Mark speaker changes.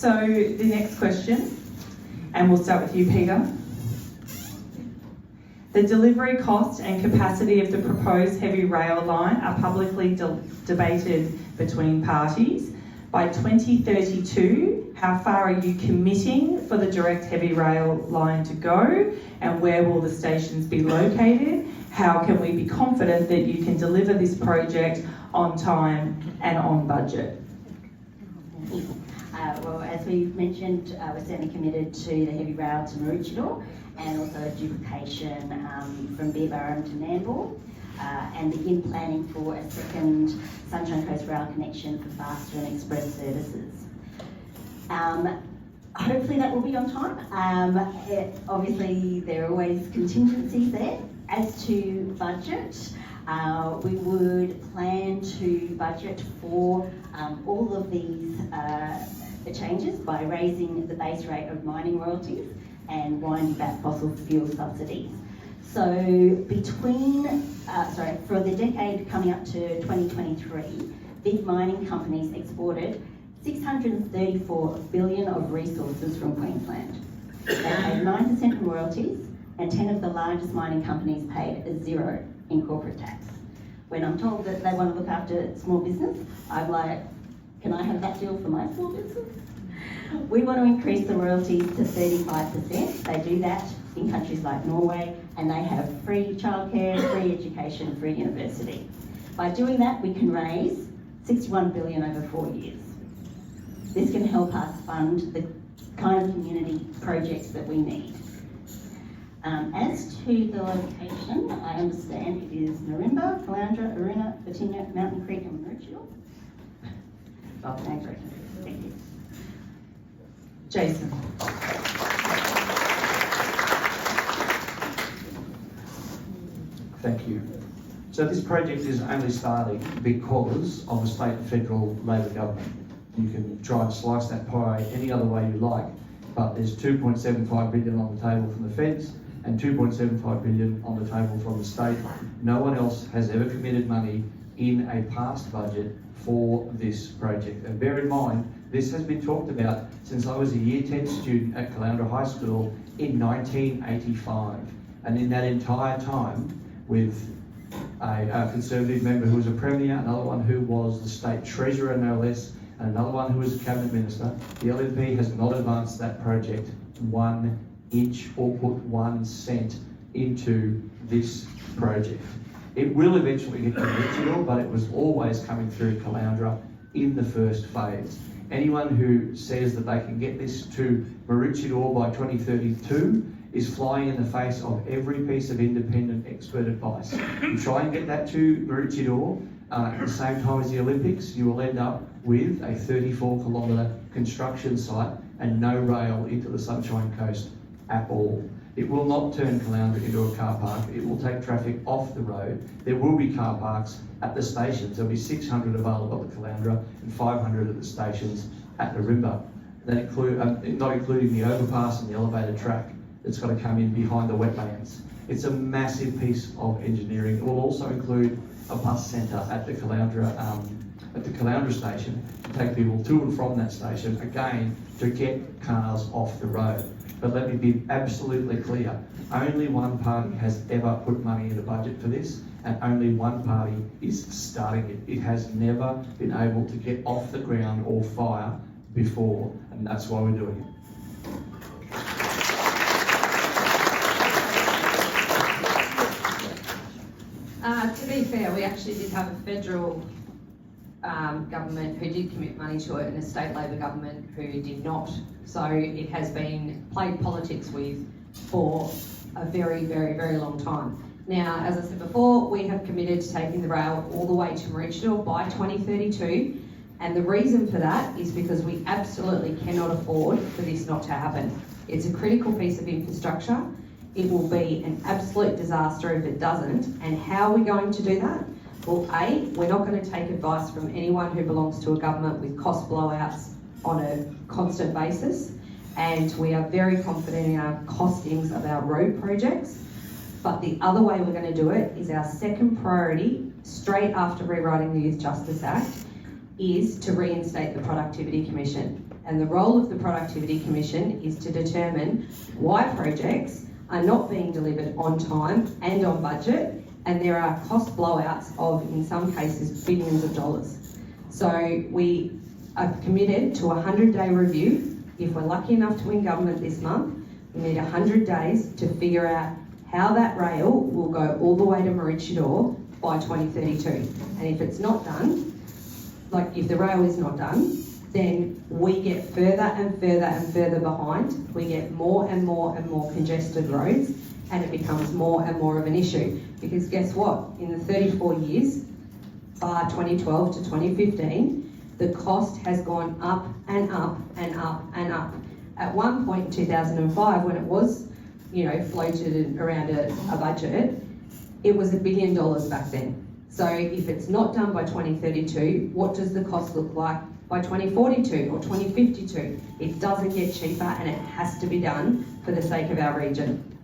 Speaker 1: So the next question, and we'll start with you, Peter. The delivery cost and capacity of the proposed heavy rail line are publicly debated between parties. By 2032, how far are you committing for the direct heavy rail line to go, and where will the stations be located? How can we be confident that you can deliver this project on time and on budget?
Speaker 2: Well, as we've mentioned, we're certainly committed to the heavy rail to Maroochydore and also duplication from Beerburrum to Nambour, and begin planning for a second Sunshine Coast Rail connection for faster and express services. Hopefully that will be on time. Obviously, there are always contingencies there. As to budget, we would plan to budget for all of these changes by raising the base rate of mining royalties and winding back fossil fuel subsidies. So for the decade coming up to 2023, big mining companies exported 634 billion of resources from Queensland. They paid 9% in royalties, and 10 of the largest mining companies paid a 0 in corporate tax. When I'm told that they want to look after small business, I'm like, can I have that deal for my small business? We want to increase the royalties to 35%. They do that in countries like Norway, and they have free childcare, free education, free university. By doing that, we can raise 61 billion over 4 years. This can help us fund the kind of community projects that we need. As to the location, I understand it is Narimba, Caloundra, Aruna, Batinya, Mountain Creek and Maroochydore. Oh, thank you.
Speaker 1: Jason.
Speaker 3: Thank you. So this project is only starting because of the state and federal Labor government. You can try and slice that pie any other way you like, but there's 2.75 billion on the table from the feds and 2.75 billion on the table from the state. No one else has ever committed money in a past budget for this project. And bear in mind, this has been talked about since I was a Year 10 student at Caloundra High School in 1985. And in that entire time, with a Conservative member who was a Premier, another one who was the State Treasurer no less, and another one who was a Cabinet Minister, the LNP has not advanced that project 1 inch or put 1 cent into this project. It will eventually get to Maroochydore, but it was always coming through Caloundra in the first phase. Anyone who says that they can get this to Maroochydore by 2032 is flying in the face of every piece of independent expert advice. You try and get that to Maroochydore at the same time as the Olympics, you will end up with a 34-kilometre construction site and no rail into the Sunshine Coast at all. It will not turn Caloundra into a car park. It will take traffic off the road. There will be car parks at the stations. There'll be 600 available at Caloundra and 500 at the stations at Narimba. That include, not including the overpass and the elevated track that's got to come in behind the wetlands. It's a massive piece of engineering. It will also include a bus centre at the Caloundra station to take people to and from that station, again, to get cars off the road. But let me be absolutely clear, only one party has ever put money in the budget for this, and only one party is starting it. It has never been able to get off the ground or fire before, and that's why we're doing it.
Speaker 4: To be fair, we actually did have a federal government who did commit money to it and a state Labor government who did not. So it has been played politics with for a very, very, very long time. Now, as I said before, we have committed to taking the rail all the way to Maroochydore by 2032. And the reason for that is because we absolutely cannot afford for this not to happen. It's a critical piece of infrastructure. It will be an absolute disaster if it doesn't. And how are we going to do that? Well, A, we're not going to take advice from anyone who belongs to a government with cost blowouts on a constant basis. And we are very confident in our costings of our road projects. But the other way we're going to do it is our second priority, straight after rewriting the Youth Justice Act, is to reinstate the Productivity Commission. And the role of the Productivity Commission is to determine why projects are not being delivered on time and on budget, and there are cost blowouts of, in some cases, billions of dollars. So we are committed to a 100-day review. If we're lucky enough to win government this month, we need 100 days to figure out how that rail will go all the way to Maroochydore by 2032. And if it's not done, like if the rail is not done, then we get further and further and further behind. We get more and more and more congested roads, and it becomes more and more of an issue. Because guess what? In the 34 years, bar 2012 to 2015, the cost has gone up and up and up and up. At one point in 2005, when it was, floated around a budget, it was $1 billion back then. So if it's not done by 2032, what does the cost look like by 2042 or 2052? It doesn't get cheaper, and it has to be done for the sake of our region.